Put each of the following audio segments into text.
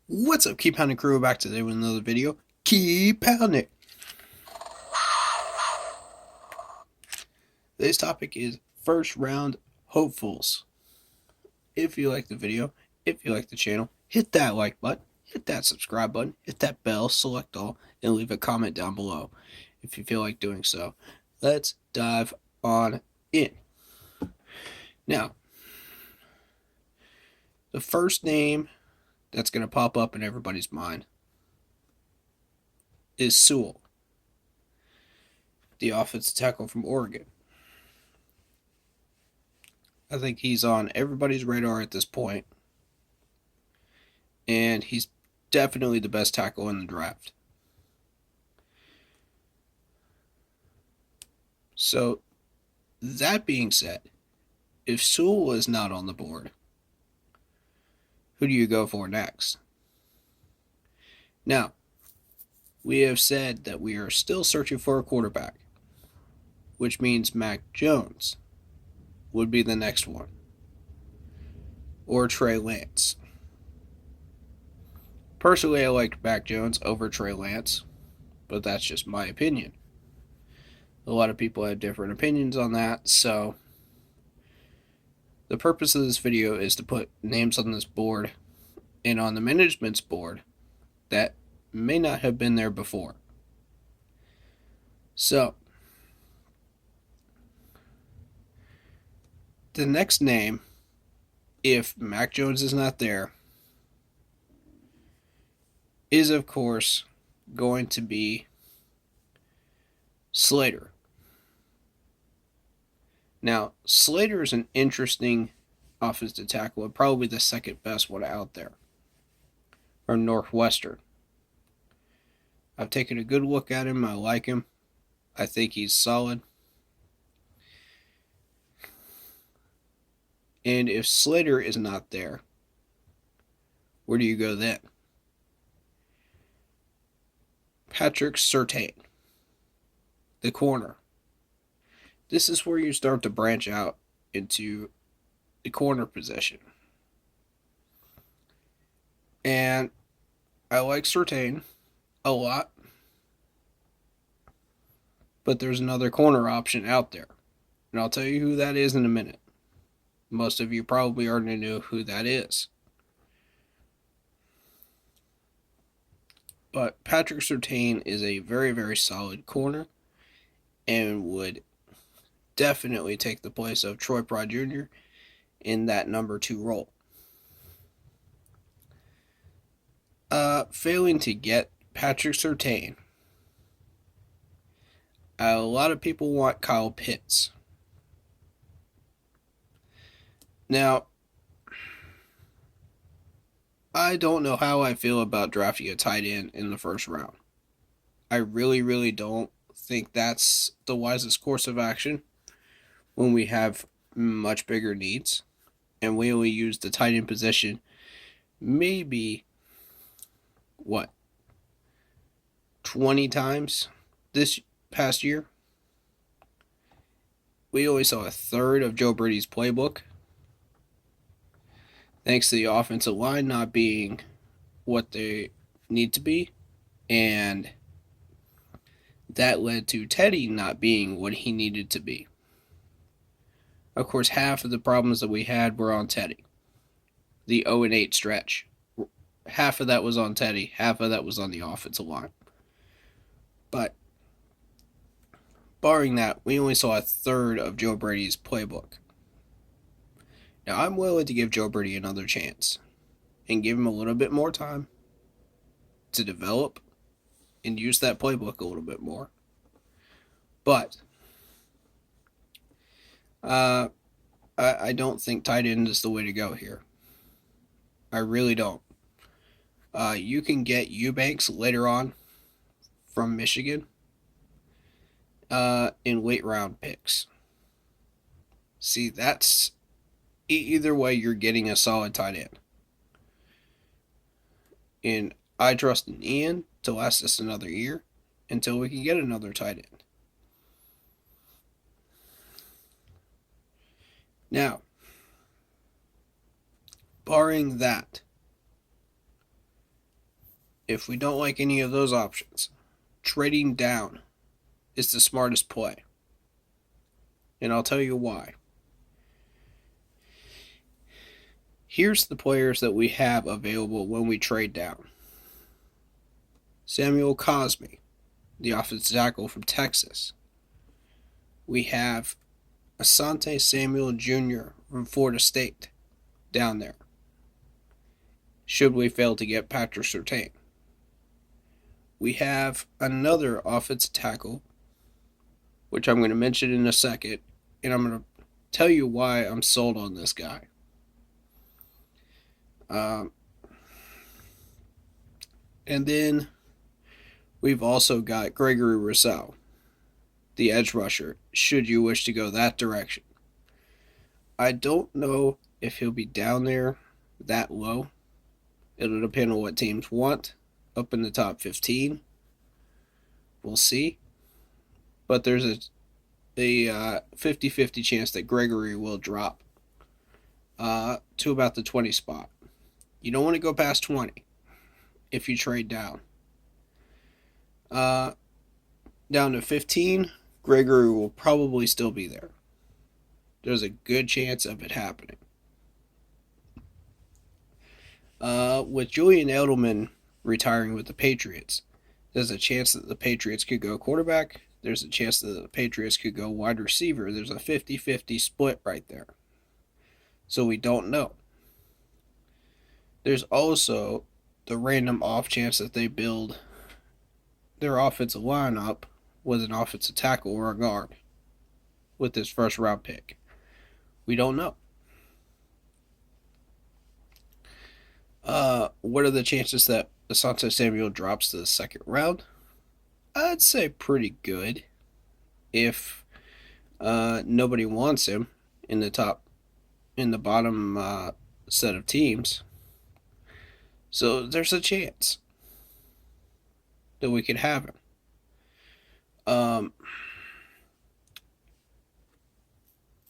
What's up, Keep Pounding crew? Back today with another video. Keep pounding. Today's topic is first round hopefuls. If you like the video, if you like the channel, hit that like button, hit that subscribe button, hit that bell, select all, and leave a comment down below if you feel like doing so. Let's dive on in. Now, the first name that's going to pop up in everybody's mind is Sewell, the offensive tackle from Oregon. I think he's on everybody's radar at this point, and he's definitely the best tackle in the draft. So, that being said, if Sewell is not on the board, who do you go for next? Now, we have said that we are still searching for a quarterback, which means Mac Jones would be the next one, or Trey Lance. Personally, I like Mac Jones over Trey Lance, but that's just my opinion. A lot of people have different opinions on that, so the purpose of this video is to put names on this board and on the management's board that may not have been there before. So, the next name, if Mac Jones is not there, is of course going to be Slater. Now, Slater is an interesting offensive tackle, probably the second best one out there, or Northwestern. I've taken a good look at him. I like him. I think he's solid. And if Slater is not there, where do you go then? Patrick Surtain, the corner. This is where you start to branch out into the corner position. And I like Surtain a lot, but there's another corner option out there. And I'll tell you who that is in a minute. Most of you probably already know who that is. But Patrick Surtain is a very, very solid corner and would definitely take the place of Troy Pride Jr. in that number 2 role. Failing to get Patrick Surtain, a lot of people want Kyle Pitts. Now, I don't know how I feel about drafting a tight end in the first round. I really, really don't think that's the wisest course of action when we have much bigger needs and we only use the tight end position maybe 20 times this past year. We only saw a third of Joe Brady's playbook, thanks to the offensive line not being what they need to be, and that led to Teddy not being what he needed to be. Of course, half of the problems that we had were on Teddy. The 0-8 stretch, half of that was on Teddy, half of that was on the offensive line. But barring that, we only saw a third of Joe Brady's playbook. Now, I'm willing to give Joe Brady another chance and give him a little bit more time to develop and use that playbook a little bit more. But I don't think tight end is the way to go here. I really don't. You can get Eubanks later on from Michigan in late round picks. See, that's either way, you're getting a solid tight end. And I trust in Ian to last us another year until we can get another tight end. Now, barring that, If we don't like any of those options, trading down is the smartest play. And I'll tell you why. Here's the players that we have available when we trade down. Samuel Cosme, the offensive tackle from Texas. We have Asante Samuel Jr. from Florida State down there, should we fail to get Patrick Surtain. We have another offensive tackle, which I'm going to mention in a second, and I'm going to tell you why I'm sold on this guy. And then we've also got Gregory Rousseau, the edge rusher, should you wish to go that direction. I don't know if he'll be down there that low. It'll depend on what teams want. Up in the top 15. We'll see. But there's a 50-50 chance that Gregory will drop to about the 20 spot. You don't want to go past 20 if you trade down. Down to 15, Gregory will probably still be there. There's a good chance of it happening. With Julian Edelman retiring with the Patriots, there's a chance that the Patriots could go quarterback. There's a chance that the Patriots could go wide receiver. There's a 50-50 split right there. So we don't know. There's also the random off chance that they build their offensive lineup with an offensive tackle or a guard with this first round pick. We don't know. What are the chances that Asante Samuel drops to the second round? I'd say pretty good. If nobody wants him in the bottom set of teams. So there's a chance that we could have him.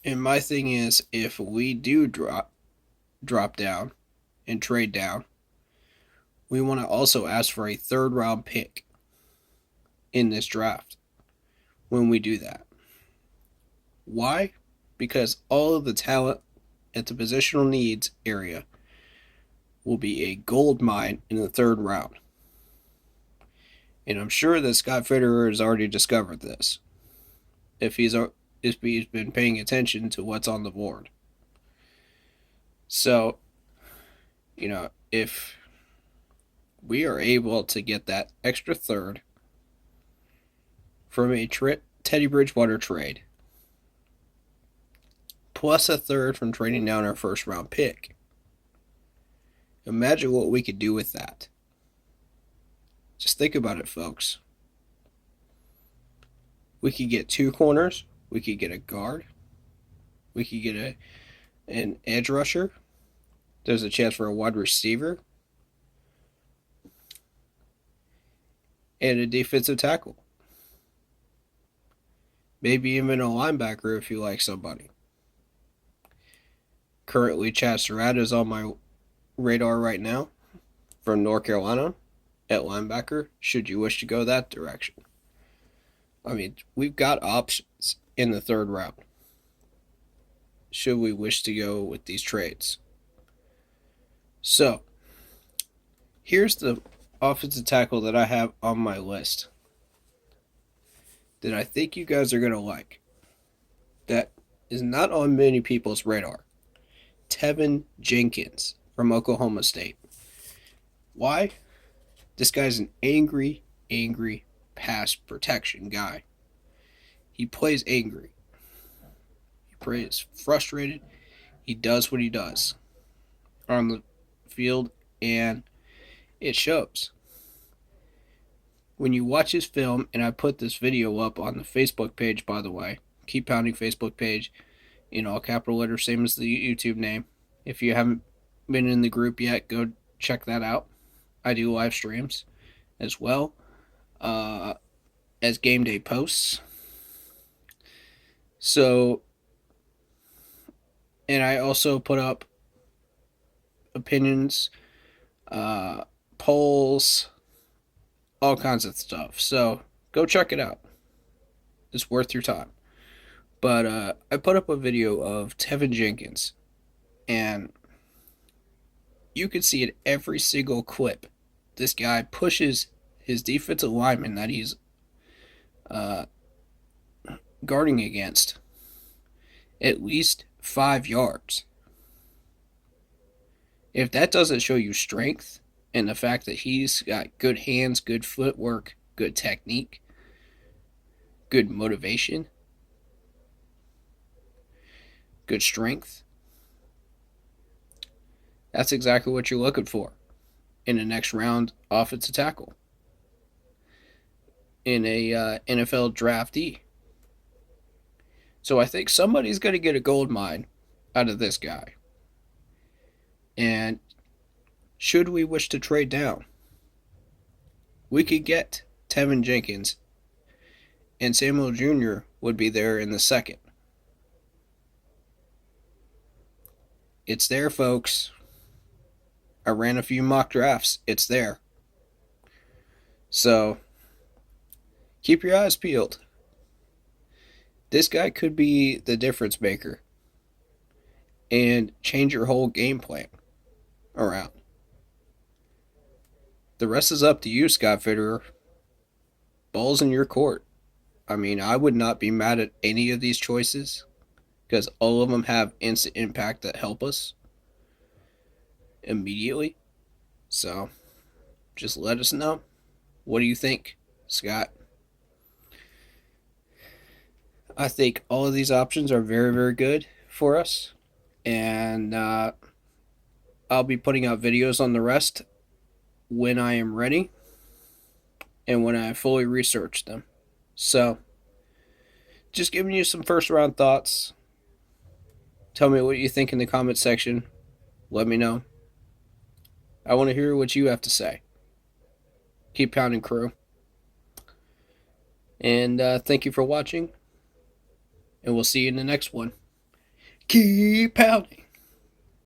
And my thing is, if we do drop down and trade down, we want to also ask for a third round pick in this draft when we do that. Why? Because all of the talent at the positional needs area will be a gold mine in the third round. And I'm sure that Scott Fitterer has already discovered this, if he's been paying attention to what's on the board. So, if we are able to get that extra third from a Teddy Bridgewater trade, plus a third from trading down our first round pick, imagine what we could do with that. Just think about it, folks. We could get 2 corners. We could get a guard. We could get an edge rusher. There's a chance for a wide receiver. And a defensive tackle. Maybe even a linebacker if you like somebody. Currently, Chad Surratt is on my radar right now from North Carolina at linebacker, should you wish to go that direction. I mean, we've got options in the third round, should we wish to go with these trades. So, here's the offensive tackle that I have on my list that I think you guys are going to like, that is not on many people's radar. Tevin Jenkins from Oklahoma State. Why? This guy's an angry pass protection guy. He plays angry. He plays frustrated. He does what he does on the field, and it shows. When you watch his film, and I put this video up on the Facebook page, by the way, Keep Pounding Facebook page, in all capital letters, same as the YouTube name. If you haven't been in the group yet, go check that out. I do live streams as well as game day posts. So, and I also put up opinions, polls, all kinds of stuff. So go check it out. It's worth your time. But I put up a video of Tevin Jenkins, and you can see it every single clip. This guy pushes his defensive lineman that he's uh, guarding against at least 5 yards. If that doesn't show you strength and the fact that he's got good hands, good footwork, good technique, good motivation, good strength, that's exactly what you're looking for in the next round offensive tackle in a NFL draftee. So I think somebody's going to get a gold mine out of this guy. And should we wish to trade down, we could get Tevin Jenkins, and Samuel Jr. would be there in the second. It's there, folks. I ran a few mock drafts. It's there. So keep your eyes peeled. This guy could be the difference maker and change your whole game plan around. The rest is up to you, Scott Fitterer. Ball's in your court. I mean, I would not be mad at any of these choices because all of them have instant impact that help us immediately. So just let us know. What do you think, Scott? I think all of these options are very, very good for us. And I'll be putting out videos on the rest when I am ready and when I fully research them. So, just giving you some first round thoughts. Tell me what you think in the comment section. Let me know. I want to hear what you have to say. Keep pounding, crew. And thank you for watching. And we'll see you in the next one. Keep pounding.